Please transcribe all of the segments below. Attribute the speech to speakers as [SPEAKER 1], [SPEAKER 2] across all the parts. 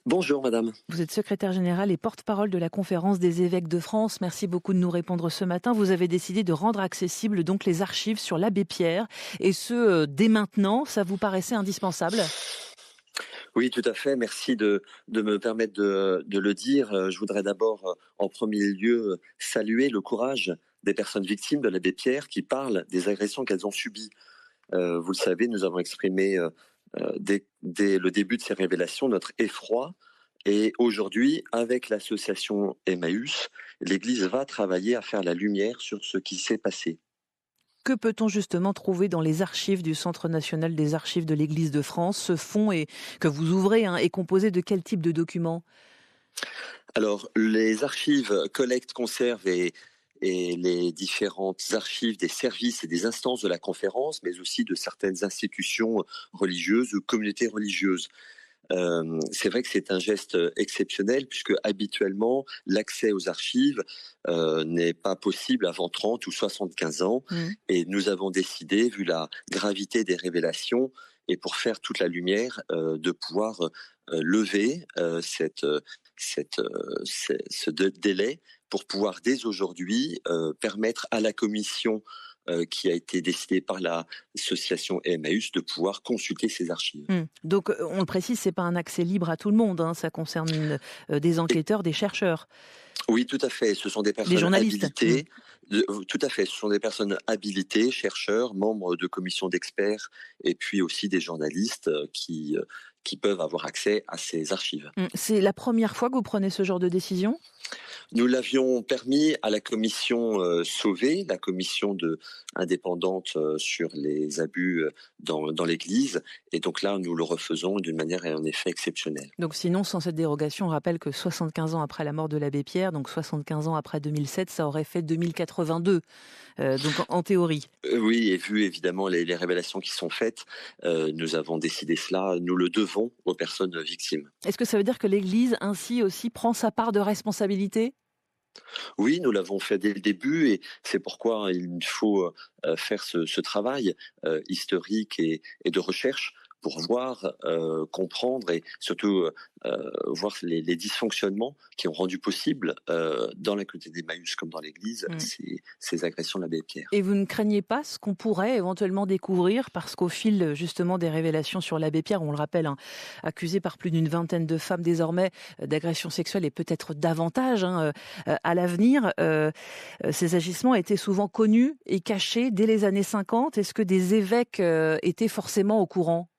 [SPEAKER 1] Bonjour madame.
[SPEAKER 2] Vous êtes secrétaire général et porte-parole de la Conférence des évêques de France. Merci beaucoup de nous répondre ce matin. Vous avez décidé de rendre accessibles donc les archives sur l'abbé Pierre, et ce dès maintenant. Ça vous paraissait indispensable?
[SPEAKER 1] Oui, tout à fait. Merci de me permettre de le dire. Je voudrais d'abord, en premier lieu, saluer le courage des personnes victimes de l'abbé Pierre qui parlent des agressions qu'elles ont subies. Vous le savez, nous avons exprimé dès le début de ces révélations notre effroi. Et aujourd'hui, avec l'association Emmaüs, l'Église va travailler à faire la lumière sur ce qui s'est passé.
[SPEAKER 2] Que peut-on justement trouver dans les archives du Centre national des archives de l'Église de France? Ce fonds que vous ouvrez est composé de quel type de documents?
[SPEAKER 1] Alors, les archives collectent, conservent et les différentes archives des services et des instances de la conférence, mais aussi de certaines institutions religieuses ou communautés religieuses. C'est vrai que c'est un geste exceptionnel puisque habituellement l'accès aux archives n'est pas possible avant 30 ou 75 ans,
[SPEAKER 2] Mmh.
[SPEAKER 1] et nous avons décidé, vu la gravité des révélations et pour faire toute la lumière, de pouvoir lever ce délai pour pouvoir dès aujourd'hui permettre à la commission qui a été décidée par l'association Emmaüs de pouvoir consulter ces archives.
[SPEAKER 2] Mmh. Donc, on le précise, c'est pas un accès libre à tout le monde, ça concerne, des
[SPEAKER 1] Et
[SPEAKER 2] enquêteurs, des chercheurs,
[SPEAKER 1] oui, tout à fait. Ce sont des
[SPEAKER 2] des
[SPEAKER 1] personnes
[SPEAKER 2] journalistes? Mmh.
[SPEAKER 1] habilitées. Tout à fait. Ce sont des personnes habilitées, chercheurs, membres de commissions d'experts, et puis aussi des journalistes qui peuvent avoir accès à ces archives.
[SPEAKER 2] Mmh. C'est la première fois que vous prenez ce genre de décision?
[SPEAKER 1] Nous l'avions permis à la commission Sauvé, la commission indépendante sur les abus dans l'Église, et donc là nous le refaisons d'une manière et en effet exceptionnelle.
[SPEAKER 2] Donc sinon, sans cette dérogation, on rappelle que 75 ans après la mort de l'abbé Pierre, donc 75 ans après 2007, ça aurait fait 2082, donc en théorie.
[SPEAKER 1] Oui, et vu évidemment les révélations qui sont faites, nous avons décidé cela, nous le devons aux personnes victimes.
[SPEAKER 2] Est-ce que ça veut dire que l'Église, ainsi aussi, prend sa part de responsabilité?
[SPEAKER 1] Oui, nous l'avons fait dès le début, et c'est pourquoi il faut faire ce travail historique et de recherche pour voir, comprendre et surtout voir les dysfonctionnements qui ont rendu possible dans la communauté d'Emmaüs comme dans l'Église
[SPEAKER 2] Mmh.
[SPEAKER 1] ces agressions de l'abbé Pierre.
[SPEAKER 2] Et vous ne craignez pas ce qu'on pourrait éventuellement découvrir, parce qu'au fil justement des révélations sur l'abbé Pierre, on le rappelle, accusé par plus d'une vingtaine de femmes désormais d'agressions sexuelles et peut-être davantage à l'avenir, ces agissements étaient souvent connus et cachés dès les années 50. Est-ce que des évêques étaient forcément au courant?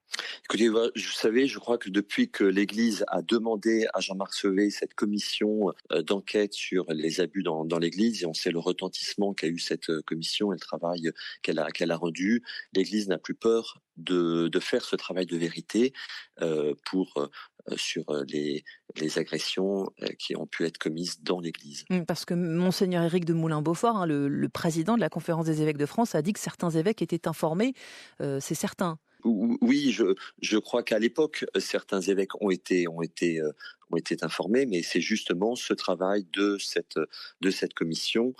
[SPEAKER 1] Écoutez, vous savez, je crois que depuis que l'Église a demandé à Jean-Marc Sauvé cette commission d'enquête sur les abus dans l'Église, et on sait le retentissement qu'a eu cette commission et le travail qu'elle a rendu, l'Église n'a plus peur de faire ce travail de vérité sur les agressions qui ont pu être commises dans l'Église.
[SPEAKER 2] Parce que monseigneur Éric de Moulin-Beaufort, le président de la Conférence des évêques de France, a dit que certains évêques étaient informés, c'est certain.
[SPEAKER 1] Oui, je crois qu'à l'époque, certains évêques ont été informés, mais c'est justement ce travail de cette commission,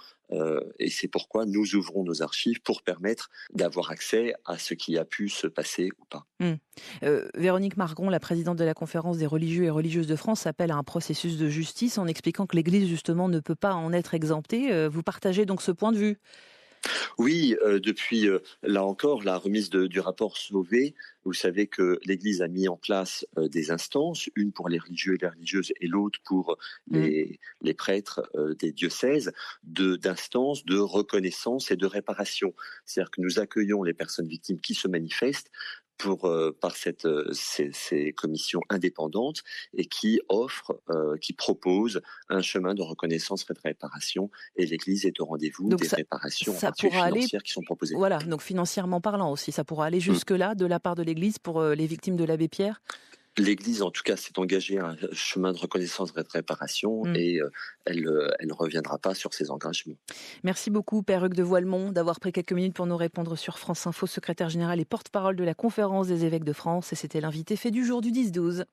[SPEAKER 1] et c'est pourquoi nous ouvrons nos archives pour permettre d'avoir accès à ce qui a pu se passer ou pas.
[SPEAKER 2] Mmh. Véronique Margron, la présidente de la Conférence des religieux et religieuses de France, appelle à un processus de justice en expliquant que l'Église, justement, ne peut pas en être exemptée. Vous partagez donc ce point de vue?
[SPEAKER 1] Oui, depuis, là encore, la remise du rapport Sauvé, vous savez que l'Église a mis en place des instances, une pour les religieux et les religieuses et l'autre pour
[SPEAKER 2] Mmh.
[SPEAKER 1] les prêtres des diocèses, d'instances de reconnaissance et de réparation. C'est-à-dire que nous accueillons les personnes victimes qui se manifestent par ces commissions indépendantes, et qui proposent un chemin de reconnaissance et de réparation, et l'Église est au rendez-vous
[SPEAKER 2] Donc
[SPEAKER 1] des réparations, en
[SPEAKER 2] ça
[SPEAKER 1] particulier
[SPEAKER 2] pourra aller,
[SPEAKER 1] financières, qui sont proposées.
[SPEAKER 2] voilà, donc financièrement parlant aussi, ça pourra aller
[SPEAKER 1] Mm.
[SPEAKER 2] jusque-là de la part de l'Église pour les victimes de l'abbé Pierre?
[SPEAKER 1] L'Église, en tout cas, s'est engagée à un chemin de reconnaissance et de réparation,
[SPEAKER 2] Mmh.
[SPEAKER 1] et elle ne reviendra pas sur ses engagements.
[SPEAKER 2] Merci beaucoup, Père Hugues de Voilemont, d'avoir pris quelques minutes pour nous répondre sur France Info, secrétaire général et porte-parole de la Conférence des évêques de France. Et c'était l'invité fait du jour du 10-12.